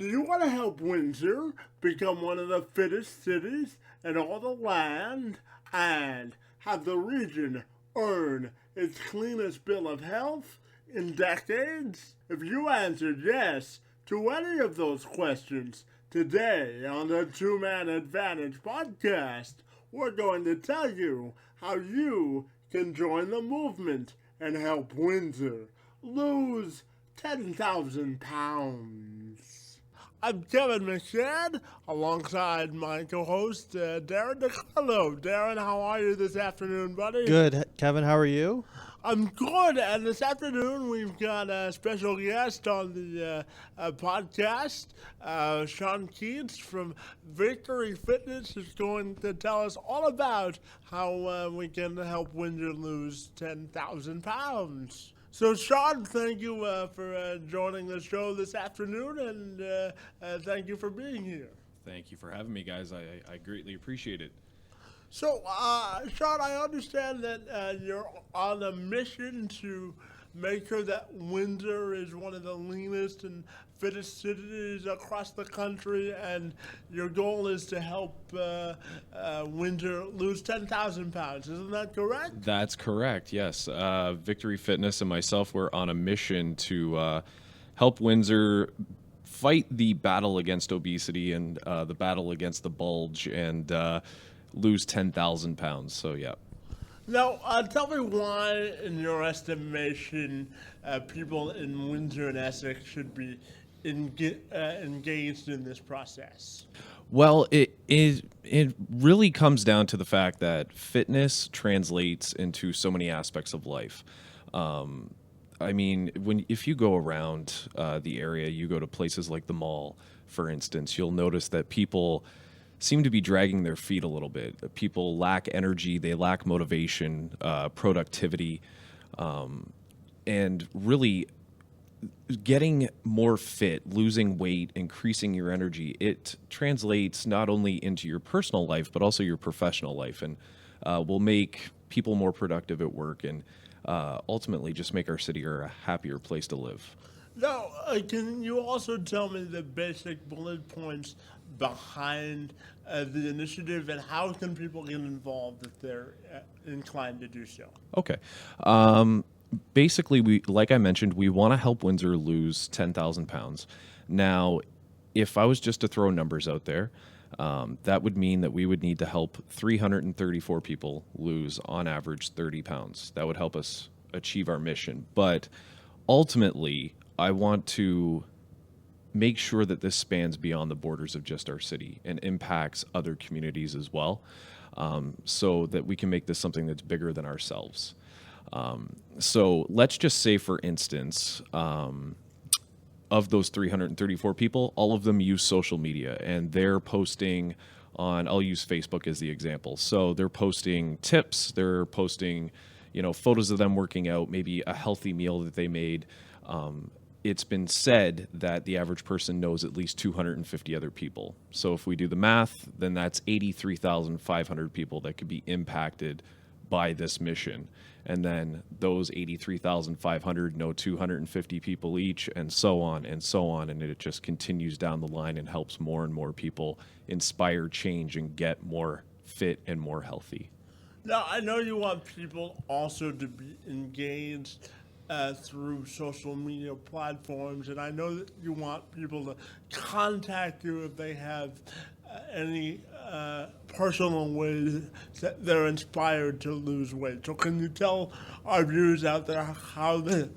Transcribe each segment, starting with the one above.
Do you want to help Windsor become one of the fittest cities in all the land and have the region earn its cleanest bill of health in decades? If you answered yes to any of those questions today on the Two Man Advantage podcast, we're going to tell you how you can join the movement and help Windsor lose 10,000 pounds. I'm Kevin McShad, alongside my co-host, Darren DiCarlo. Darren, how are you this afternoon, buddy? Good. Kevin, how are you? I'm good, and this afternoon we've got a special guest on the podcast. Sean Keats from Victory Fitness is going to tell us all about how we can help Windsor lose 10,000 pounds. So, Sean, thank you for joining the show this afternoon, and thank you for being here. Thank you for having me, guys. I greatly appreciate it. So, Sean, I understand that you're on a mission to make sure that Windsor is one of the leanest and fittest cities across the country, and your goal is to help Windsor lose 10,000 pounds. Isn't that correct? That's correct, yes. Victory Fitness and myself, we're on a mission to help Windsor fight the battle against obesity and the battle against the bulge and lose 10,000 pounds. So, yeah. Now, tell me why, in your estimation, people in Windsor and Essex should be engaged in this process. Well, it really comes down to the fact that fitness translates into so many aspects of life. I mean, if you go around the area, you go to places like the mall, for instance, you'll notice that people seem to be dragging their feet a little bit. People lack energy, they lack motivation, productivity, and really getting more fit, losing weight, increasing your energy, it translates not only into your personal life, but also your professional life, and will make people more productive at work and ultimately just make our city a happier place to live. Now, can you also tell me the basic bullet points behind the initiative, and how can people get involved if they're inclined to do so? Okay. Basically, like I mentioned, we want to help Windsor lose 10,000 pounds. Now, if I was just to throw numbers out there, that would mean that we would need to help 334 people lose, on average, 30 pounds. That would help us achieve our mission. But ultimately, I want to make sure that this spans beyond the borders of just our city and impacts other communities as well, so that we can make this something that's bigger than ourselves. So let's just say, for instance, of those 334 people, all of them use social media, and they're posting on, I'll use Facebook as the example. So they're posting tips, they're posting, photos of them working out, maybe a healthy meal that they made. It's been said that the average person knows at least 250 other people. So if we do the math, then that's 83,500 people that could be impacted by this mission. And then those 83,500 know 250 people each, and so on and so on. And it just continues down the line and helps more and more people inspire change and get more fit and more healthy. Now, I know you want people also to be engaged through social media platforms, and I know that you want people to contact you if they have any personal ways that they're inspired to lose weight. So can you tell our viewers out there how they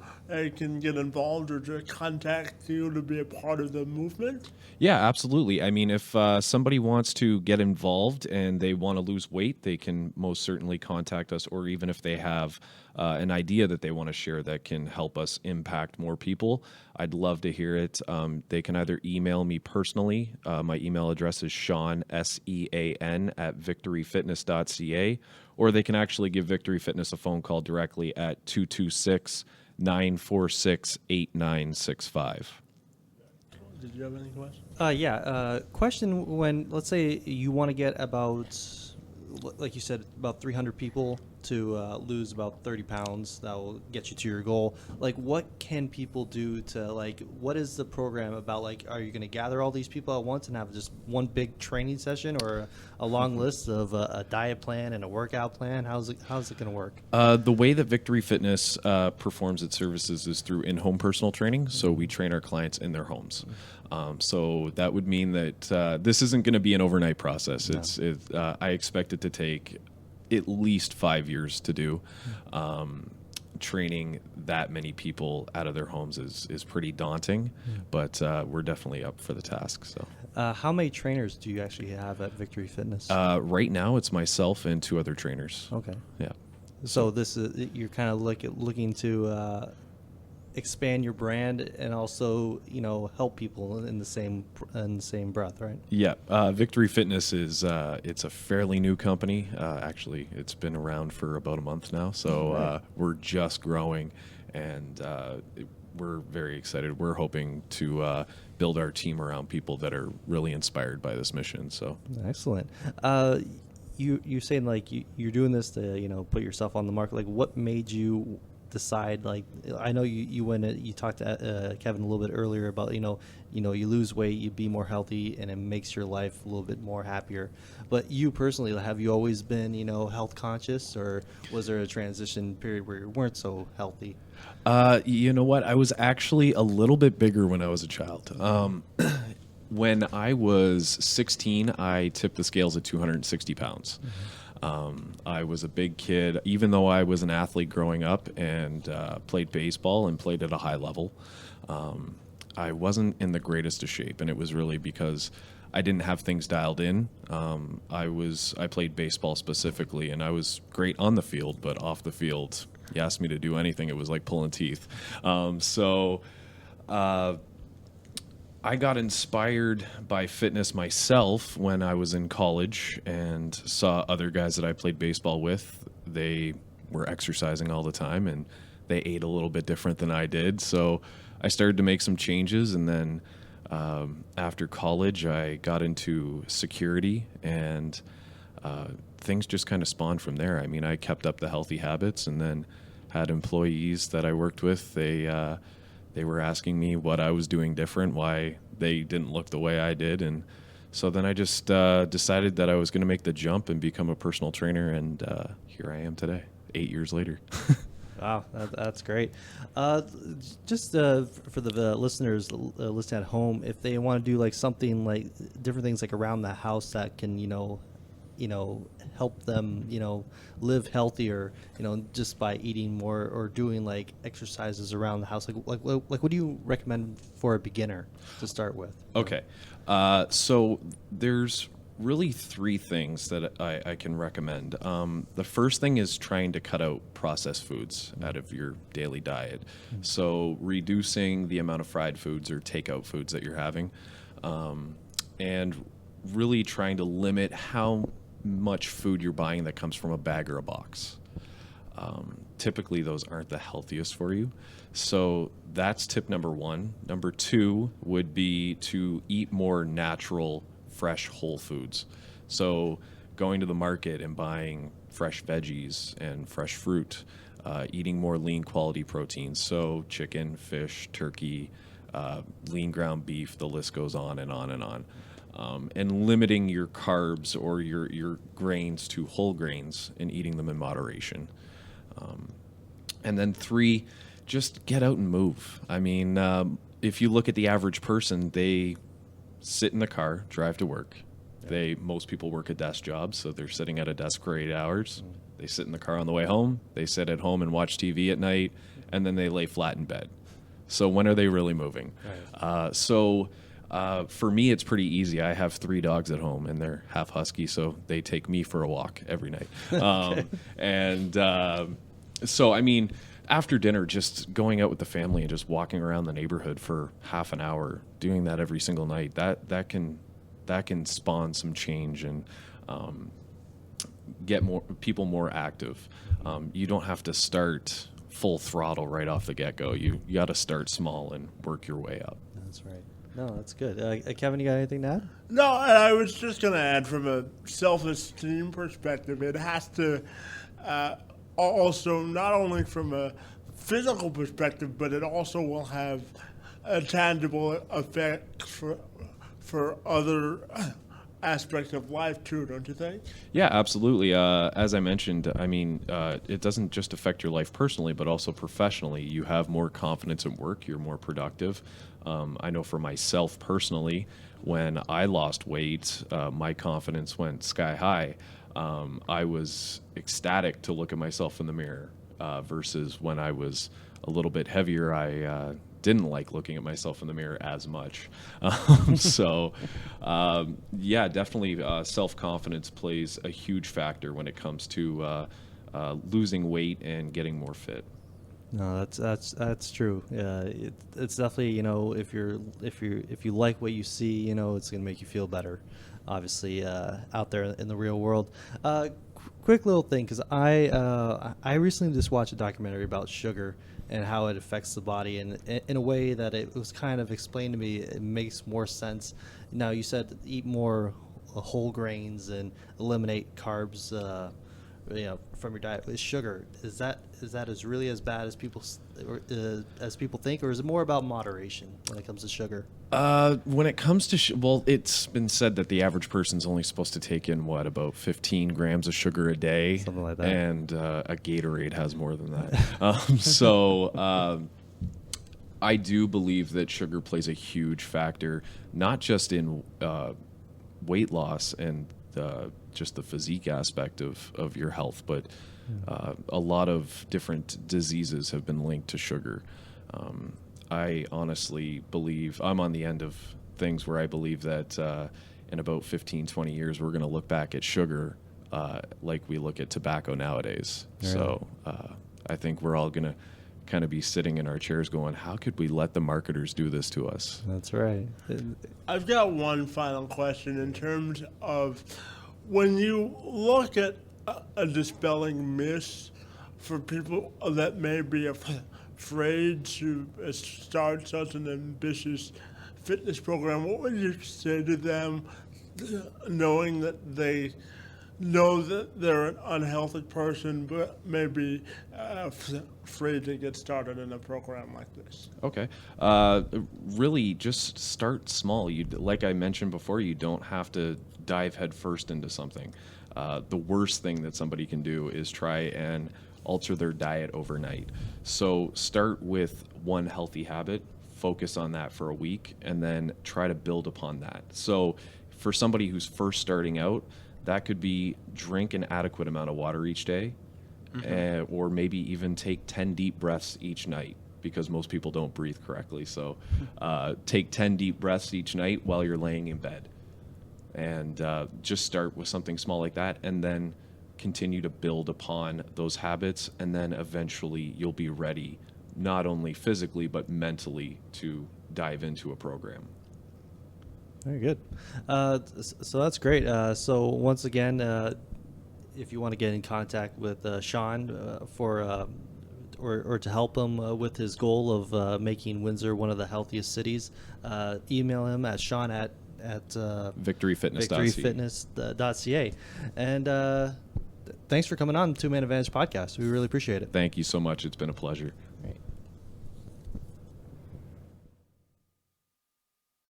can get involved or to contact you to be a part of the movement? Yeah, absolutely. I mean, if somebody wants to get involved and they want to lose weight, they can most certainly contact us, or even if they have an idea that they want to share that can help us impact more people, I'd love to hear it. They can either email me personally. My email address is Sean, SEAN, at victoryfitness.ca, or they can actually give Victory Fitness a phone call directly at 226-946-8965. Did you have any questions? Question: when, let's say, you want to get about, like you said, about 300 people to lose about 30 pounds. That will get you to your goal. Like, what can people do to, like, what is the program about? Like, are you going to gather all these people at once and have just one big training session, or a long list of a diet plan and a workout plan? How's it going to work? The way that Victory Fitness performs its services is through in-home personal training. So we train our clients in their homes. So that would mean that this isn't going to be an overnight process. No. I expect it to take at least 5 years to do. Training that many people out of their homes is pretty daunting, but we're definitely up for the task. So, how many trainers do you actually have at Victory Fitness? Right now, it's myself and 2 other trainers. Okay. Yeah. So this is, you're kind of looking to expand your brand and also, help people in the same breath, right? Yeah. Victory Fitness is it's a fairly new company. Actually, it's been around for about a month now, so we're just growing, and we're very excited. We're hoping to build our team around people that are really inspired by this mission. So excellent. You're saying like you're doing this to put yourself on the market. Like, what made you decide? Like, I know you talked to Kevin a little bit earlier about you lose weight, you be more healthy, and it makes your life a little bit more happier. But you personally, have you always been health conscious, or was there a transition period where you weren't so healthy? You know what? I was actually a little bit bigger when I was a child. When I was 16, I tipped the scales at 260 pounds. I was a big kid, even though I was an athlete growing up and played baseball and played at a high level. I wasn't in the greatest of shape, and it was really because I didn't have things dialed in. I played baseball specifically, and I was great on the field, but off the field, you asked me to do anything, it was like pulling teeth. I got inspired by fitness myself when I was in college and saw other guys that I played baseball with. They were exercising all the time, and they ate a little bit different than I did. So I started to make some changes, and then after college, I got into security, and things just kind of spawned from there. I mean, I kept up the healthy habits, and then had employees that I worked with. They were asking me what I was doing different, why they didn't look the way I did. And so then I just decided that I was going to make the jump and become a personal trainer. And here I am today, 8 years later. Wow, that's great. Just for the listeners listening at home, if they want to do like something like different things like around the house that can, help them, live healthier, just by eating more or doing like exercises around the house. Like what do you recommend for a beginner to start with? Okay. So there's really 3 things that I can recommend. The first thing is trying to cut out processed foods out of your daily diet. So reducing the amount of fried foods or takeout foods that you're having, and really trying to limit how much food you're buying that comes from a bag or a box. Typically those aren't the healthiest for you. So that's tip number 1. Number 2 would be to eat more natural, fresh, whole foods. So going to the market and buying fresh veggies and fresh fruit, eating more lean quality proteins. So chicken, fish, turkey, lean ground beef, the list goes on and on and on. And limiting your carbs or your grains to whole grains and eating them in moderation. And then 3, just get out and move. I mean, if you look at the average person, they sit in the car, drive to work. Most people work a desk job, so they're sitting at a desk for 8 hours. They sit in the car on the way home. They sit at home and watch TV at night, and then they lay flat in bed. So when are they really moving? Right. For me, it's pretty easy. I have 3 dogs at home, and they're half husky, so they take me for a walk every night. So, I mean, after dinner, just going out with the family and just walking around the neighborhood for half an hour, doing that every single night, that can spawn some change and get more people more active. You don't have to start full throttle right off the get-go. You got to start small and work your way up. That's right. No, that's good. Kevin, you got anything to add? No, I was just going to add from a self-esteem perspective, it has to, also not only from a physical perspective, but it also will have a tangible effect for other aspects of life too, don't you think? Yeah, absolutely. As I mentioned, I mean, it doesn't just affect your life personally, but also professionally. You have more confidence in work. You're more productive. I know for myself personally, when I lost weight, my confidence went sky high. I was ecstatic to look at myself in the mirror versus when I was a little bit heavier. I didn't like looking at myself in the mirror as much. Yeah, definitely self-confidence plays a huge factor when it comes to losing weight and getting more fit. No, that's true. It's definitely, if you like what you see, it's gonna make you feel better. Obviously, out there in the real world. Quick little thing, because I recently just watched a documentary about sugar and how it affects the body, and in a way that it was kind of explained to me, it makes more sense. Now, you said eat more whole grains and eliminate carbs, from your diet. With sugar, is that as really as bad as people think, or is it more about moderation when it comes to sugar? When it comes to well, it's been said that the average person's only supposed to take in about 15 grams of sugar a day, Something like that. And a Gatorade has more than that. I do believe that sugar plays a huge factor, not just in weight loss and just the physique aspect of your health, but a lot of different diseases have been linked to sugar. I honestly believe I'm on the end of things where I believe that in about 15, 20 years, we're going to look back at sugar like we look at tobacco nowadays. Right. So I think we're all going to kind of be sitting in our chairs going, how could we let the marketers do this to us? That's right. I've got one final question in terms of when you look at a dispelling myth for people that may be afraid to start such an ambitious fitness program, what would you say to them, knowing that they know that they're an unhealthy person but maybe afraid to get started in a program like this? Okay. Really, just start small. Like I mentioned before, you don't have to dive headfirst into something. The worst thing that somebody can do is try and alter their diet overnight. So start with one healthy habit, focus on that for a week, and then try to build upon that. So for somebody who's first starting out, that could be drink an adequate amount of water each day, or maybe even take 10 deep breaths each night, because most people don't breathe correctly. So take 10 deep breaths each night while you're laying in bed. And just start with something small like that, and then continue to build upon those habits, and then eventually you'll be ready, not only physically but mentally, to dive into a program. Very good. So that's great. So once again, if you want to get in contact with Sean or to help him with his goal of making Windsor one of the healthiest cities, email him at Sean at victoryfitness.ca. And thanks for coming on the Two Man Advantage podcast. We really appreciate it. Thank you so much. It's been a pleasure.